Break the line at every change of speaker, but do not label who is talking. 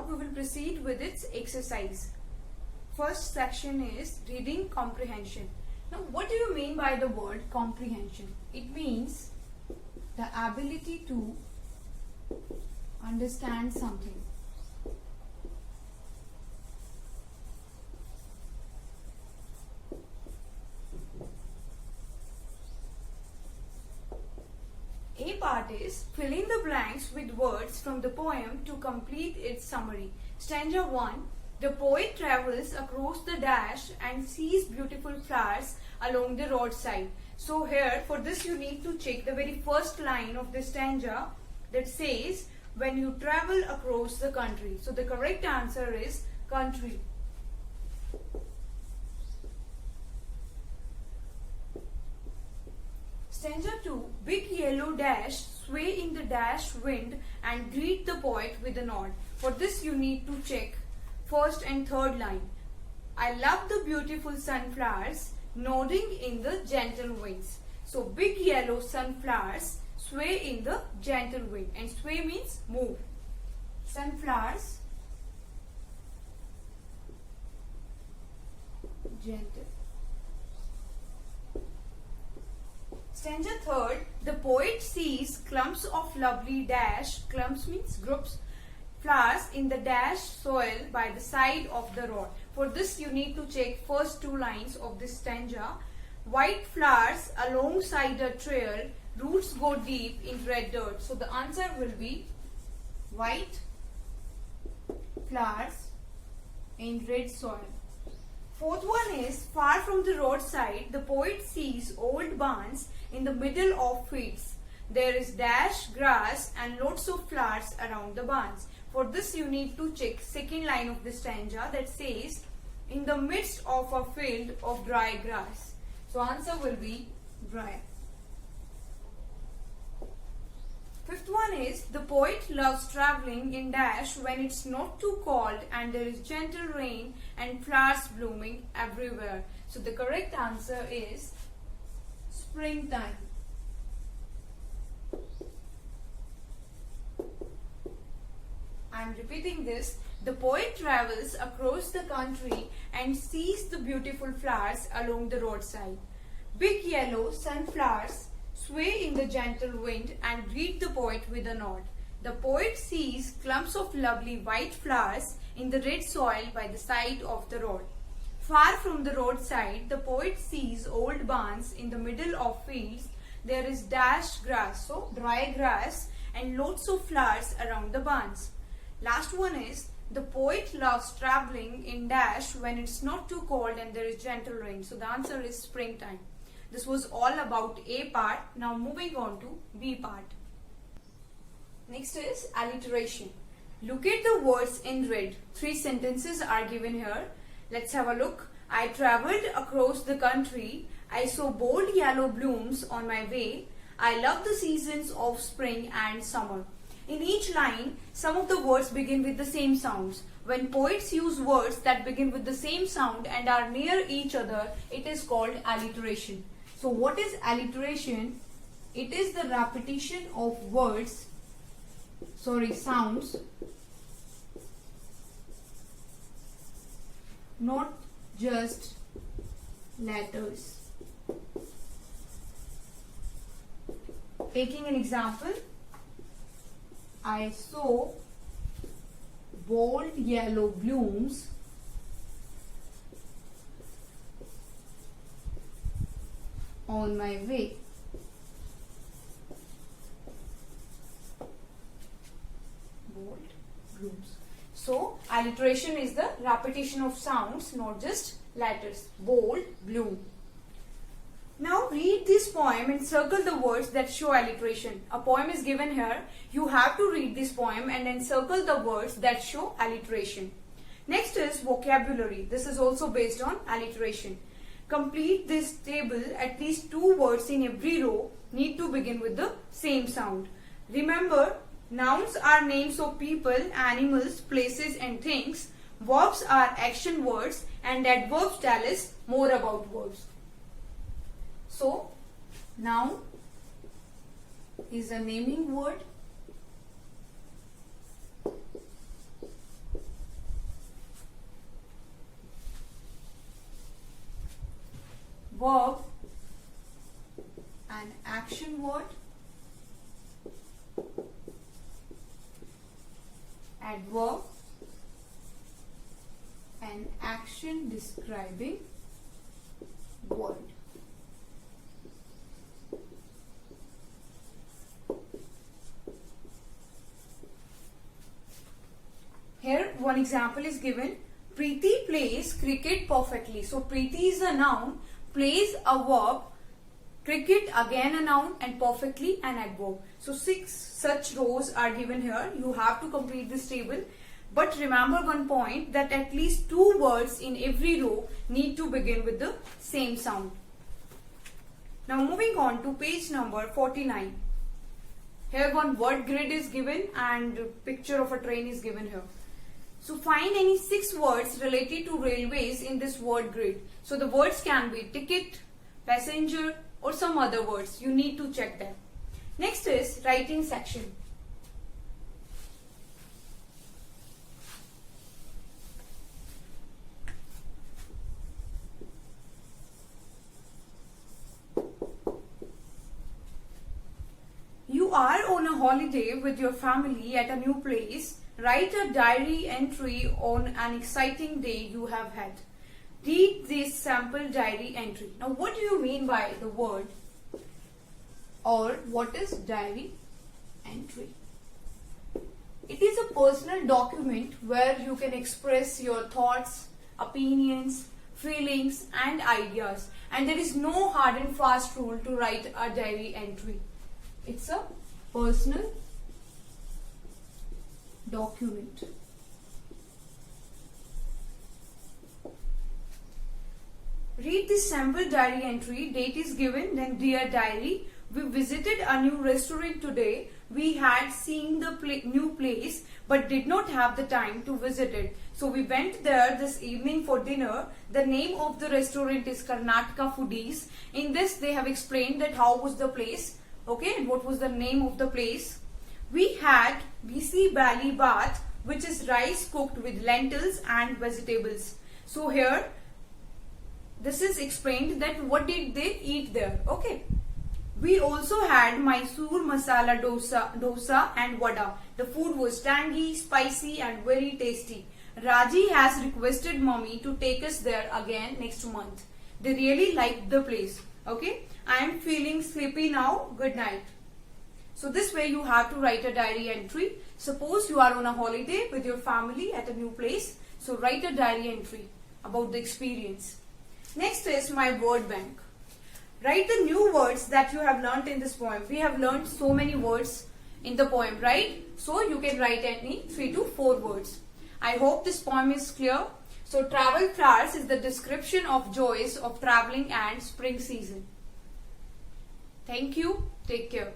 we will proceed with its exercise. First section is reading comprehension. Now, what do you mean by the word comprehension? It means the ability to understand something. A part is fill in the blanks with words from the poem to complete its summary. Stanza 1. The poet travels across the dash and sees beautiful flowers along the roadside. So here, for this you need to check the very first line of the stanza that says, when you travel across the country. So the correct answer is country. Stanza 2. Big yellow dash sway in the dash wind and greet the poet with a nod. For this you need to check first and third line. I love the beautiful sunflowers nodding in the gentle winds. So big yellow sunflowers sway in the gentle wind, and sway means move. Sunflowers gentle. Stanza 3. The poet sees clumps of lovely dash, clumps means groups, flowers in the dash soil by the side of the road. For this you need to check first two lines of this stanza. White flowers alongside a trail, roots go deep in red dirt. So the answer will be white flowers in red soil. Fourth one is far from the roadside, the poet sees old barns in the middle of fields. There is dash grass and lots of flowers around the barns. For this you need to check second line of the stanza that says in the midst of a field of dry grass. So answer will be dry. Fifth one is the poet loves travelling in dash when it's not too cold and there is gentle rain and flowers blooming everywhere. So the correct answer is springtime. I am repeating this. The poet travels across the country and sees the beautiful flowers along the roadside. Big yellow sunflowers sway in the gentle wind and greet the poet with a nod. The poet sees clumps of lovely white flowers in the red soil by the side of the road. Far from the roadside, the poet sees old barns in the middle of fields. There is dash grass, so dry grass, and lots of flowers around the barns. Last one is the poet loves travelling in dash when it's not too cold and there is gentle rain. So the answer is springtime. This was all about A part. Now moving on to B part. Next is alliteration. Look at the words in red. 3 sentences are given here. Let's have a look. I travelled across the country. I saw bold yellow blooms on my way. I love the seasons of spring and summer. In each line, some of the words begin with the same sounds. When poets use words that begin with the same sound and are near each other, it is called alliteration. So what is alliteration? It is the repetition of sounds, not just letters. Taking an example, I saw bold yellow blooms on my way. Bold blooms. So, alliteration is the repetition of sounds, not just letters. Bold, bloom. Now read this poem and circle the words that show alliteration. A poem is given here. You have to read this poem and then circle the words that show alliteration. Next is vocabulary. This is also based on alliteration. Complete this table. At least 2 words in every row need to begin with the same sound. Remember, nouns are names of people, animals, places and things. Verbs are action words and adverbs tell us more about verbs. So, noun is a naming word. verb, an action word, adverb, an action describing word. Here one example is given. Preeti plays cricket perfectly. So Preeti is a noun, plays a verb, cricket again a noun, and perfectly an adverb. So 6 such rows are given here. You have to complete this table. But remember one point, that at least 2 words in every row need to begin with the same sound. Now moving on to page number 49. Here one word grid is given and picture of a train is given here. So find any 6 words related to railways in this word grid. So the words can be ticket, passenger, or some other words. You need to check them. Next is writing section. You are on a holiday with your family at a new place. Write a diary entry on an exciting day you have had. Read this sample diary entry. Now what do you mean by the word, or what is diary entry? It is a personal document where you can express your thoughts, opinions, feelings and ideas, and there is no hard and fast rule to write a diary entry. It's a personal document. Read this sample diary entry. Date is given. Then, dear diary, we visited a new restaurant today. We had seen the new place but did not have the time to visit it. So we went there this evening for dinner. The name of the restaurant is Karnataka Foodies. In this they have explained that how was the place, okay, and what was the name of the place. We had bisi bali bath, which is rice cooked with lentils and vegetables. So here this is explained that what did they eat there, okay. We also had Mysore masala dosa and vada. The food was tangy, spicy and very tasty. Raji has requested mommy to take us there again next month. They really liked the place, okay. I am feeling sleepy now. Good night. So this way you have to write a diary entry. Suppose you are on a holiday with your family at a new place. So write a diary entry about the experience. Next is my word bank. Write the new words that you have learnt in this poem. We have learnt so many words in the poem, right? So you can write any 3 to 4 words. I hope this poem is clear. So travel flowers is the description of joys of traveling and spring season. Thank you. Take care.